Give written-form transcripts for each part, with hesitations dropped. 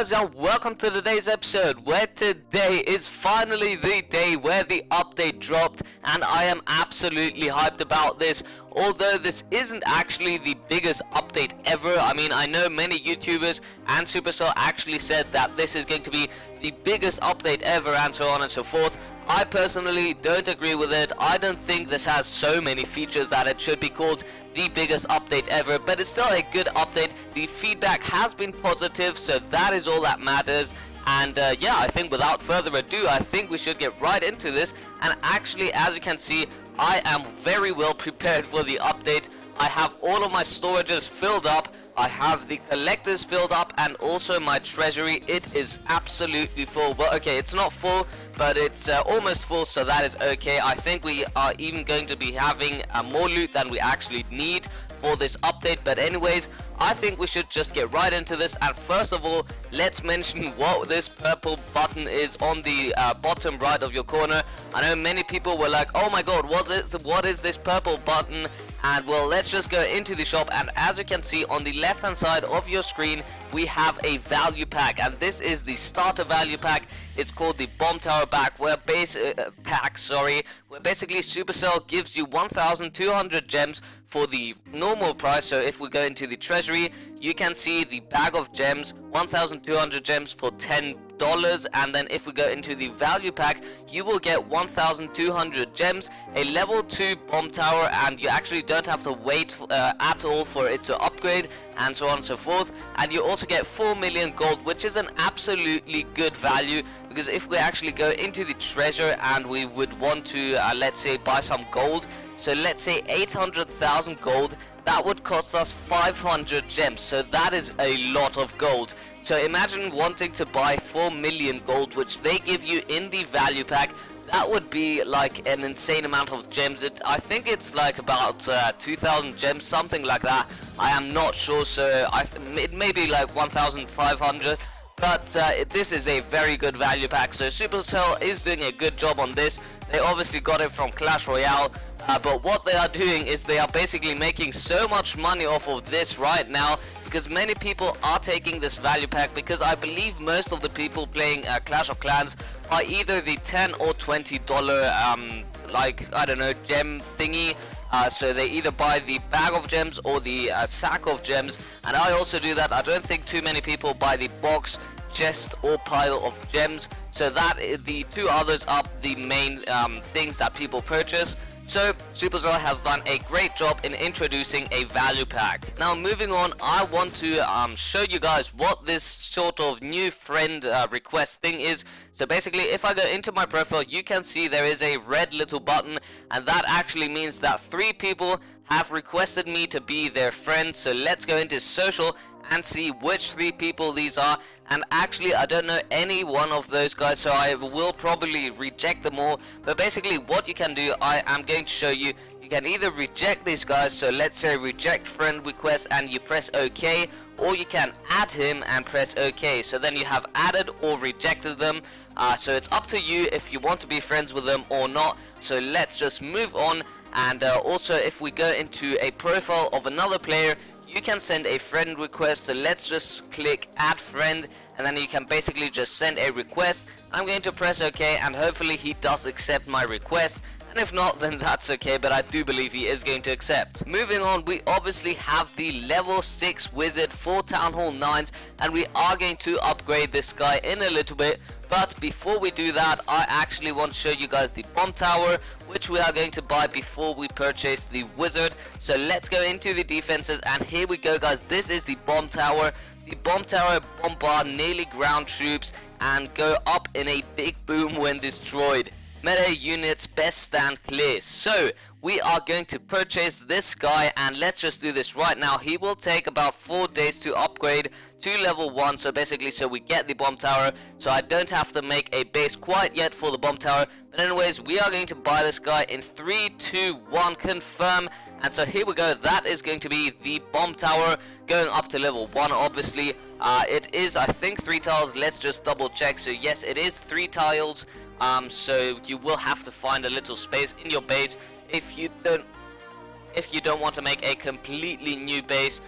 guys, and welcome to today's episode, where today is finally the day where the update dropped, and I am absolutely hyped about this. Although this isn't actually the biggest update ever. I mean, I know many YouTubers and Supercell actually said that this is going to be the biggest update ever and so on and so forth. I personally don't agree with it. I don't think this has so many features that it should be called the biggest update ever, but it's still a good update. The feedback has been positive, so that is all that matters. And yeah, I think without further ado, I think we should get right into this. And actually, as you can see, I am very well prepared for the update. I have all of my storages filled up, I have the collectors filled up, and also my treasury, it is absolutely full. Well, okay, it's not full, but it's almost full, so that is okay. I think we are even going to be having more loot than we actually need for this update. But anyways, I think we should just get right into this. And first of all, let's mention what this purple button is on the bottom right of your corner. I know many people were like, oh my god, what is this purple button? And well, let's just go into the shop, and as you can see on the left hand side of your screen, we have a value pack, and this is the starter value pack. It's called the bomb tower pack, where basically Supercell gives you 1,200 gems for the normal price. So if we go into the treasury, you can see the bag of gems, 1,200 gems for $10. And then if we go into the value pack, you will get 1,200 gems, a level 2 bomb tower, and you actually don't have to wait at all for it to upgrade, and so on and so forth. And you also get 4 million gold, which is an absolutely good value, because if we actually go into the treasure and we would want to let's say buy some gold, so let's say 800,000 gold, that would cost us 500 gems, so that is a lot of gold. So imagine wanting to buy 4 million gold, which they give you in the value pack. That would be like an insane amount of gems. I think it's like about 2,000 gems, something like that. I am not sure, so it may be like 1,500. But this is a very good value pack, so Supercell is doing a good job on this. They obviously got it from Clash Royale, but what they are doing is they are basically making so much money off of this right now, because many people are taking this value pack, because I believe most of the people playing Clash of Clans are either the $10 or $20 like, I don't know, gem thingy. So they either buy the bag of gems or the sack of gems, and I also do that. I don't think too many people buy the box, chest, or pile of gems. So that the two others are the main things that people purchase. So Supercell has done a great job in introducing a value pack. Now moving on, I want to show you guys what this sort of new friend request thing is. So basically, if I go into my profile, you can see there is a red little button, and that actually means that 3 people have requested me to be their friend. So let's go into social and see which 3 people these are. And actually, I don't know any one of those guys, so I will probably reject them all. But basically, what you can do, I am going to show you. You can either reject these guys, so let's say reject friend request, and you press OK, or you can add him and press OK. So then you have added or rejected them. So it's up to you if you want to be friends with them or not. So let's just move on. And also, if we go into a profile of another player, you can send a friend request. So let's just click add friend, and then you can basically just send a request. I'm going to press OK, and hopefully he does accept my request. And if not, then that's okay, but I do believe he is going to accept. Moving on, we obviously have the level 6 wizard for Town Hall 9s, and we are going to upgrade this guy in a little bit. But before we do that, I actually want to show you guys the bomb tower, which we are going to buy before we purchase the wizard. So let's go into the defenses, and here we go, guys. This is the bomb tower. The bomb tower bombard nearly ground troops and go up in a big boom when destroyed. Meta units best stand clear. So we are going to purchase this guy, and let's just do this right now. He will take about 4 days to upgrade to level 1. So basically, so we get the bomb tower, so I don't have to make a base quite yet for the bomb tower. But anyways, we are going to buy this guy in 3, 2, 1, confirm. And so here we go. That is going to be the bomb tower going up to level 1. Obviously it is, I think, 3 tiles. Let's just double check. So yes, it is 3 tiles. So you will have to find a little space in your base. If you don't if you don't want to make a completely new base.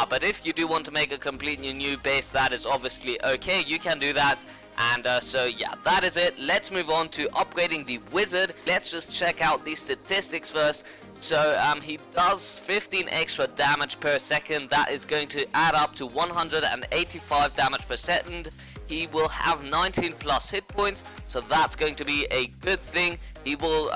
But if you do want to make a completely new base, that is obviously okay, you can do that. And so yeah, that is it. Let's move on to upgrading the wizard. Let's just check out the statistics first. So he does 15 extra damage per second. That is going to add up to 185 damage per second. He will have 19 plus hit points, so that's going to be a good thing. He will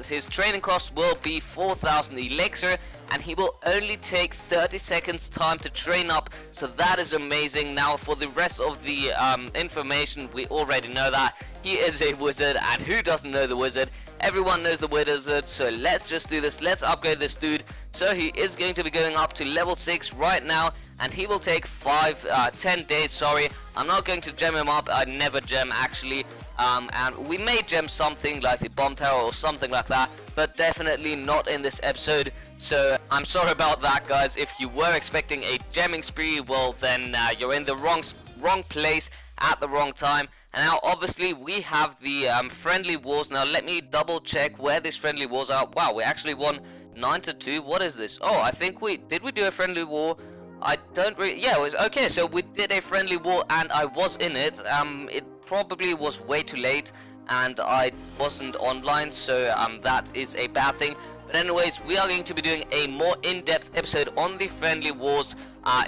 his training cost will be 4,000 elixir, and he will only take 30 seconds time to train up, so that is amazing. Now for the rest of the information, we already know that he is a wizard, and who doesn't know the wizard? Everyone knows the wizard, so let's just do this. Let's upgrade this dude. So he is going to be going up to level 6 right now, and he will take 10 days, sorry. I'm not going to gem him up, I never gem actually. And we may gem something like the bomb tower or something like that, but definitely not in this episode. So I'm sorry about that, guys. If you were expecting a gemming spree, well then you're in the wrong place at the wrong time. And now obviously we have the friendly wars. Now let me double check where these friendly wars are. Wow, we actually won 9-2. What is this? Oh, I think did we do a friendly war? I don't really, yeah, it was okay. So we did a friendly war and I was in it. It probably was way too late and I wasn't online, so that is a bad thing. But anyways, we are going to be doing a more in-depth episode on the friendly wars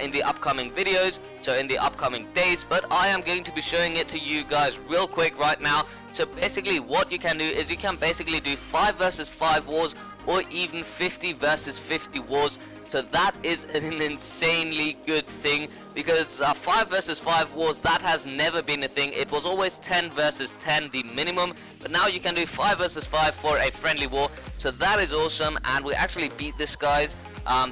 in the upcoming videos, so in the upcoming days. But I am going to be showing it to you guys real quick right now. So basically what you can do is you can basically do 5 versus 5 wars, or even 50 versus 50 wars. So that is an insanely good thing, because 5 versus 5 wars, that has never been a thing. It was always 10 versus 10 the minimum, but now you can do 5 versus 5 for a friendly war. So that is awesome, and we actually beat these guys.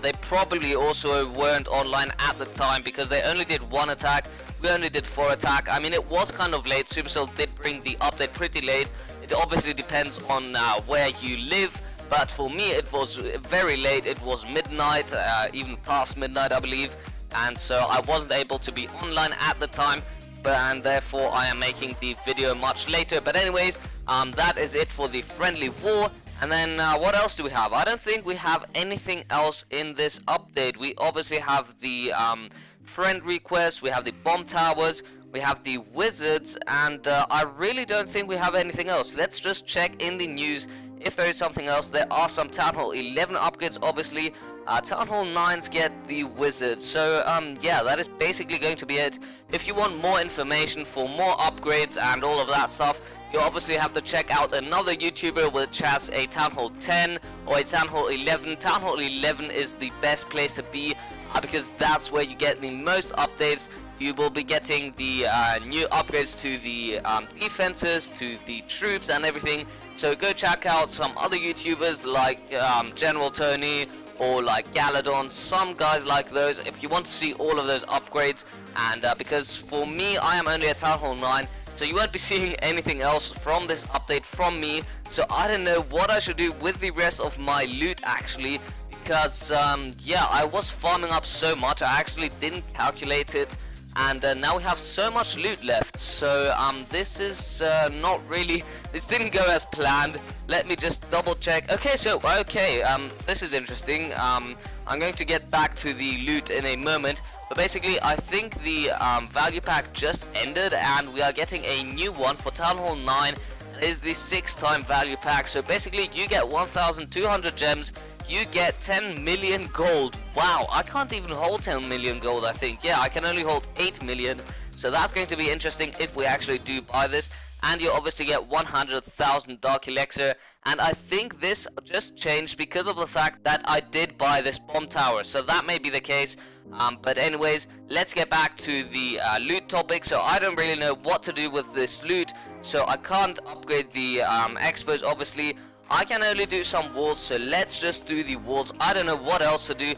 They probably also weren't online at the time because they only did 1 attack. We only did 4 attack. I mean, it was kind of late. Supercell did bring the update pretty late. It obviously depends on where you live. But for me, it was very late. It was midnight, even past midnight, I believe. And so I wasn't able to be online at the time. And therefore, I am making the video much later. But anyways, that is it for the friendly war. And then what else do we have? I don't think we have anything else in this update. We obviously have the friend requests. We have the bomb towers. We have the wizards. And I really don't think we have anything else. Let's just check in the news. If there is something else, there are some Town Hall 11 upgrades, obviously. Town Hall 9s get the wizard. So, yeah, that is basically going to be it. If you want more information for more upgrades and all of that stuff, you obviously have to check out another YouTuber which has a Town Hall 10 or a Town Hall 11. Town Hall 11 is the best place to be because that's where you get the most updates. You will be getting the new upgrades to the defenses, to the troops and everything. So go check out some other YouTubers like General Tony or like Galadon, some guys like those, if you want to see all of those upgrades. And because for me, I am only at Town Hall 9, so you won't be seeing anything else from this update from me. So I don't know what I should do with the rest of my loot actually, because yeah, I was farming up so much, I actually didn't calculate it. And now we have so much loot left, so this is not really, this didn't go as planned. Let me just double check. Okay, so this is interesting. I'm going to get back to the loot in a moment, but basically I think the value pack just ended and we are getting a new one for Town Hall 9. It is the 6-time value pack. So basically you get 1,200 gems, you get 10 million gold. Wow, I can't even hold 10 million gold, I think. Yeah, I can only hold 8 million. So that's going to be interesting if we actually do buy this. And you obviously get 100,000 Dark Elixir. And I think this just changed because of the fact that I did buy this bomb tower. So that may be the case. But anyways, let's get back to the loot topic. So I don't really know what to do with this loot. So I can't upgrade the expos, obviously. I can only do some walls, so let's just do the walls. I don't know what else to do.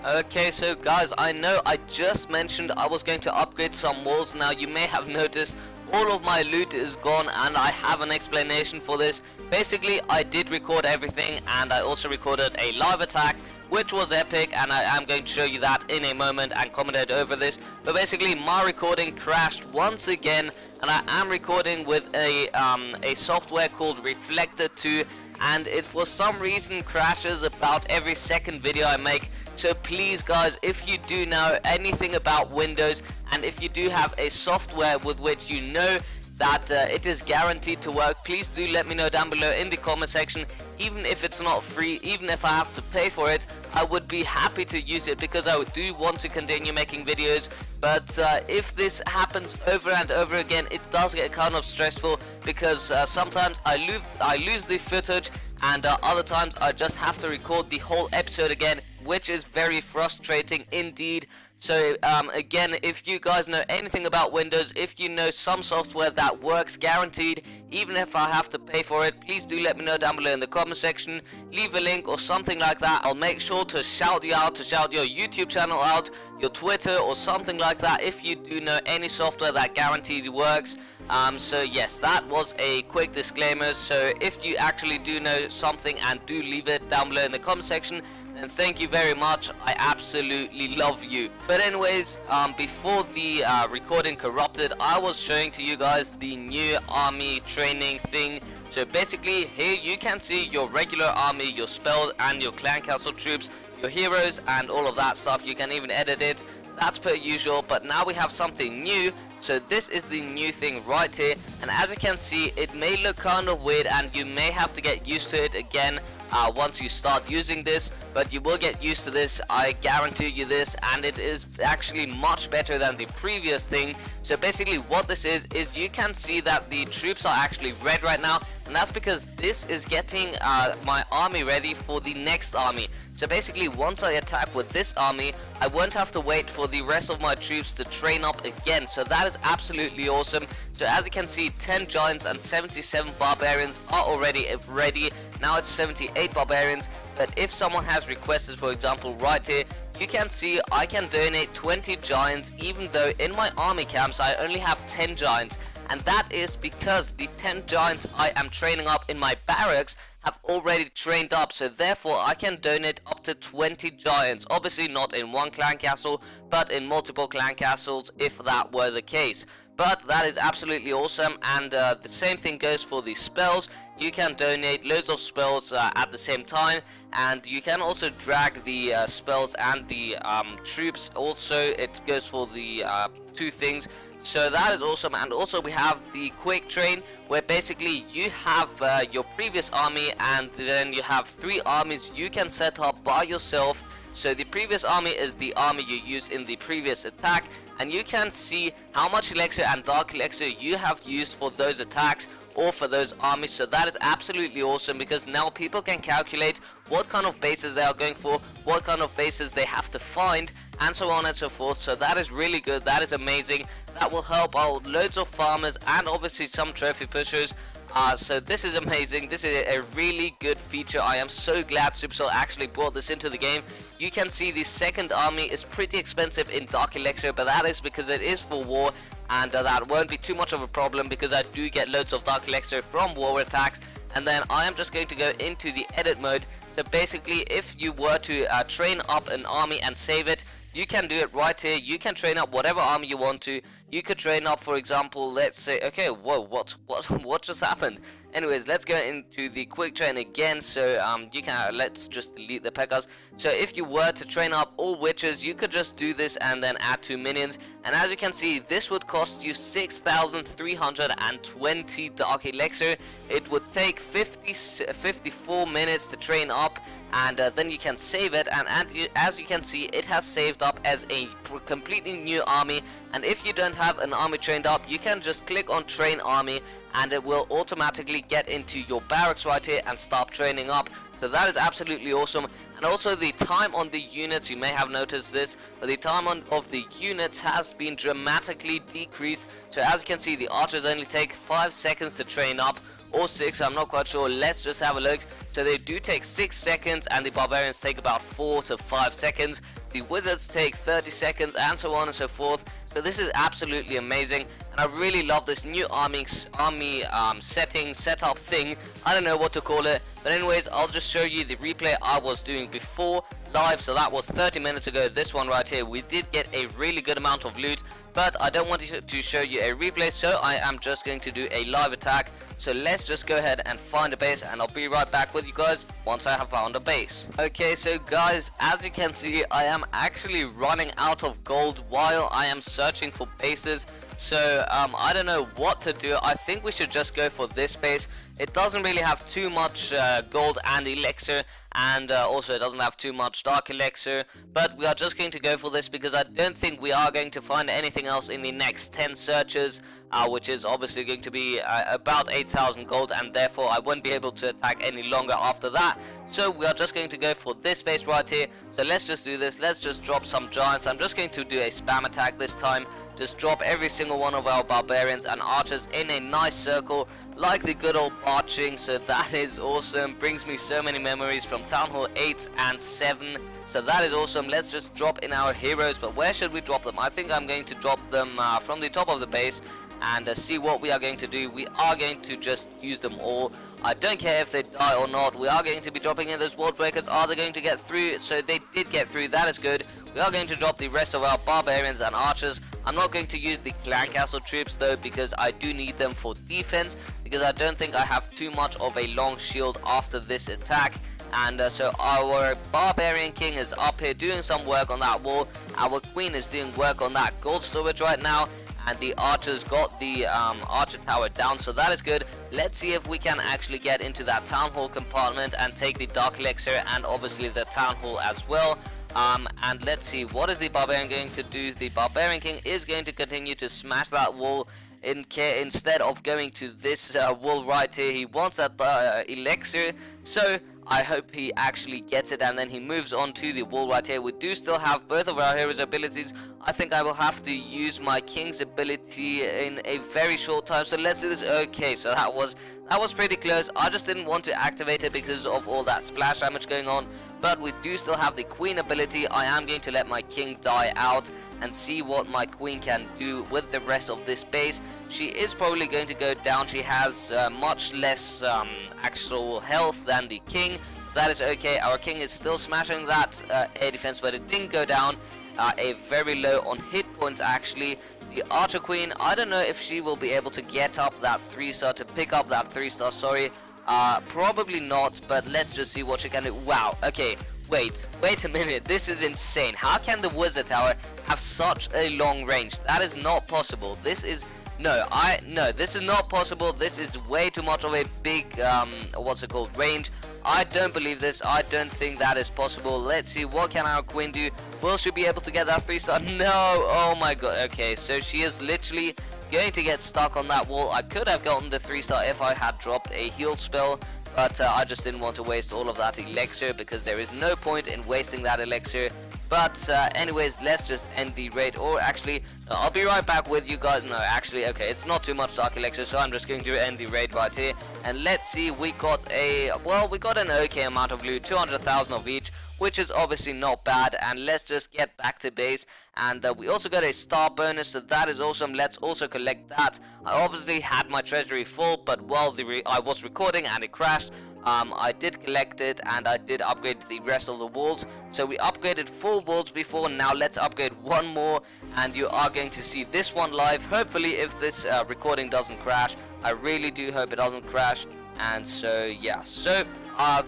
Okay, so guys, I know I just mentioned I was going to upgrade some walls. Now you may have noticed all of my loot is gone, and I have an explanation for this. Basically, I did record everything, and I also recorded a live attack, which was epic, and I am going to show you that in a moment and commentate over this. But basically, my recording crashed once again, and I am recording with a software called Reflector 2. and it for some reason crashes about every second video I make. So please guys, if you do know anything about Windows, and if you do have a software with which you know that it is guaranteed to work, please do let me know down below in the comment section. Even if it's not free, even if I have to pay for it, I would be happy to use it because I do want to continue making videos. But if this happens over and over again, it does get kind of stressful because sometimes I lose the footage, and other times I just have to record the whole episode again, which is very frustrating indeed. So again, if you guys know anything about Windows, if you know some software that works guaranteed, even if I have to pay for it, please do let me know down below in the comment section. Leave a link or something like that. I'll make sure to shout you out, to shout your YouTube channel out, your Twitter or something like that if you do know any software that guaranteed works. So yes, that was a quick disclaimer. So if you actually do know something, and do leave it down below in the comment section, and thank you very much. I absolutely love you. But anyways, before the recording corrupted, I was showing to you guys the new army training thing. So basically here you can see your regular army, your spells and your clan castle troops, your heroes and all of that stuff. You can even edit it. That's per usual, but now we have something new. So this is the new thing right here, and as you can see, it may look kind of weird and you may have to get used to it again once you start using this, but you will get used to this, I guarantee you this, and it is actually much better than the previous thing. So basically what this is you can see that the troops are actually red right now, and that's because this is getting my army ready for the next army. So basically once I attack with this army, I won't have to wait for the rest of my troops to train up again. So that is absolutely awesome. So as you can see, 10 giants and 77 barbarians are already ready. Now it's 78 barbarians, but if someone has requested, for example right here, you can see I can donate 20 giants even though in my army camps I only have 10 giants. And that is because the 10 giants I am training up in my barracks have already trained up, so therefore I can donate up to 20 giants. Obviously not in one clan castle, but in multiple clan castles if that were the case. But that is absolutely awesome, and the same thing goes for the spells. You can donate loads of spells at the same time, and you can also drag the spells and the troops. Also it goes for the two things. So that is awesome. And also we have the quick train, where basically you have your previous army, and then you have 3 armies you can set up by yourself. So the previous army is the army you used in the previous attack, and you can see how much elixir and dark elixir you have used for those attacks or for those armies. So that is absolutely awesome, because now people can calculate what kind of bases they are going for, what kind of bases they have to find, and so on and so forth. So that is really good, that is amazing. That will help out loads of farmers and obviously some trophy pushers. So this is amazing. This is a really good feature. I am so glad Supercell actually brought this into the game. You can see the second army is pretty expensive in Dark Elixir, but that is because it is for war, and that won't be too much of a problem because I do get loads of Dark Elixir from war attacks. And then I am just going to go into the edit mode. So basically if you were to train up an army and save it, you can do it right here. You can train up whatever army you want to. You could train up, for example, let's say, okay, whoa, what just happened? Anyways, let's go into the quick train again. So you can, let's just delete the P.E.K.K.A.s. So if you were to train up all witches, you could just do this and then add 2 minions. And as you can see, this would cost you 6,320 Dark Elixir. It would take 54 minutes to train up, and then you can save it. And as you can see, it has saved up as a completely new army. And if you don't have an army trained up, you can just click on train army, and it will automatically get into your barracks right here and start training up. So that is absolutely awesome. And also the time on the units, you may have noticed this, but the time of the units has been dramatically decreased. So as you can see, the archers only take 5 seconds to train up, or 6, I'm not quite sure. Let's just have a look. So they do take 6 seconds, and the barbarians take about 4 to 5 seconds. The wizards take 30 seconds, and so on and so forth. So this is absolutely amazing, and I really love this new army setup thing. I don't know what to call it, but anyways, I'll just show you the replay I was doing before. live, so that was 30 minutes ago. This one right here, we did get a really good amount of loot, but I don't want to show you a replay, so I am just going to do a live attack. So let's just go ahead and find a base, and I'll be right back with you guys once I have found a base. Okay, so guys, as you can see, I am actually running out of gold while I am searching for bases. So I don't know what to do. I think we should just go for this base. It doesn't really have too much gold and elixir, and also it doesn't have too much Dark Elixir, but we are just going to go for this because I don't think we are going to find anything else in the next 10 searches, which is obviously going to be about 8,000 gold, and therefore I won't be able to attack any longer after that. So we are just going to go for this base right here. So let's just do this. Let's just drop some giants. I'm just going to do a spam attack this time. Just drop every single one of our barbarians and archers in a nice circle like the good old marching. So that is awesome. Brings me so many memories from Town Hall 8 and 7. So that is awesome. Let's just drop in our heroes. But where should we drop them? I think I'm going to drop them from the top of the base and see what we are going to do. We are going to just use them all. I don't care if they die or not. We are going to be dropping in those wall breakers. Are they going to get through? So they did get through. That is good. We are going to drop the rest of our barbarians and archers. I'm not going to use the clan castle troops though, because I do need them for defense, because I don't think I have too much of a long shield after this attack. And so our barbarian king is up here doing some work on that wall. Our queen is doing work on that gold storage right now, and the archers got the archer tower down, so that is good. Let's see if we can actually get into that town hall compartment and take the Dark Elixir and obviously the town hall as well. And let's see, what is the barbarian going to do? The barbarian king is going to continue to smash that wall instead of going to this wall right here. He wants that elixir, so I hope he actually gets it and then he moves on to the wall right here. We do still have both of our heroes' abilities. I think I will have to use my king's ability in a very short time, so let's do this. Okay, so that was pretty close. I just didn't want to activate it because of all that splash damage going on, but we do still have the queen ability. I am going to let my king die out and see what my queen can do with the rest of this base. She is probably going to go down. She has much less actual health than the king. That is okay. Our king is still smashing that air defense, but it didn't go down. A very low on hit points actually. The archer queen, I don't know if she will be able to get up that 3-star, to pick up that 3-star, sorry. Probably not, but let's just see what she can do. Wow, okay, wait a minute, this is insane. How can the wizard tower have such a long range? That is not possible. This is no, this is not possible. This is way too much of a big range. I don't believe this. I don't think that is possible. Let's see, what can our queen do? Will she be able to get that 3-star? No. Oh my god. Okay, so she is literally going to get stuck on that wall. I could have gotten the 3-star if I had dropped a heal spell, but I just didn't want to waste all of that elixir because there is no point in wasting that elixir. But anyways, let's just end the raid, or actually, no, I'll be right back with you guys. No, actually, okay, it's not too much Dark Elixir, so I'm just going to end the raid right here. And let's see, we got an okay amount of loot, 200,000 of each, which is obviously not bad. And let's just get back to base. And we also got a star bonus, so that is awesome. Let's also collect that. I obviously had my treasury full, but while I was recording and it crashed, I did collect it and I did upgrade the rest of the walls. So we upgraded 4 walls before. Now let's upgrade one more, and you are going to see this one live. Hopefully, if this recording doesn't crash, I really do hope it doesn't crash. And so yeah, so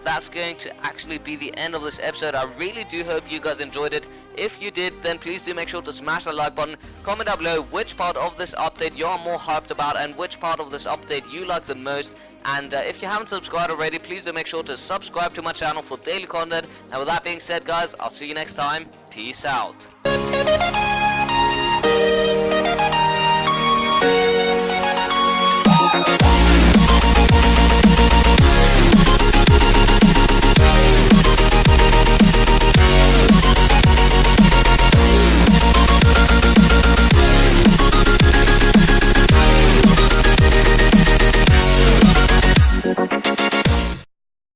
that's going to actually be the end of this episode. I really do hope you guys enjoyed it. If you did, then please do make sure to smash the like button. Comment down below which part of this update you're more hyped about and which part of this update you like the most. And if you haven't subscribed already, please do make sure to subscribe to my channel for daily content. And with that being said, guys, I'll see you next time. Peace out.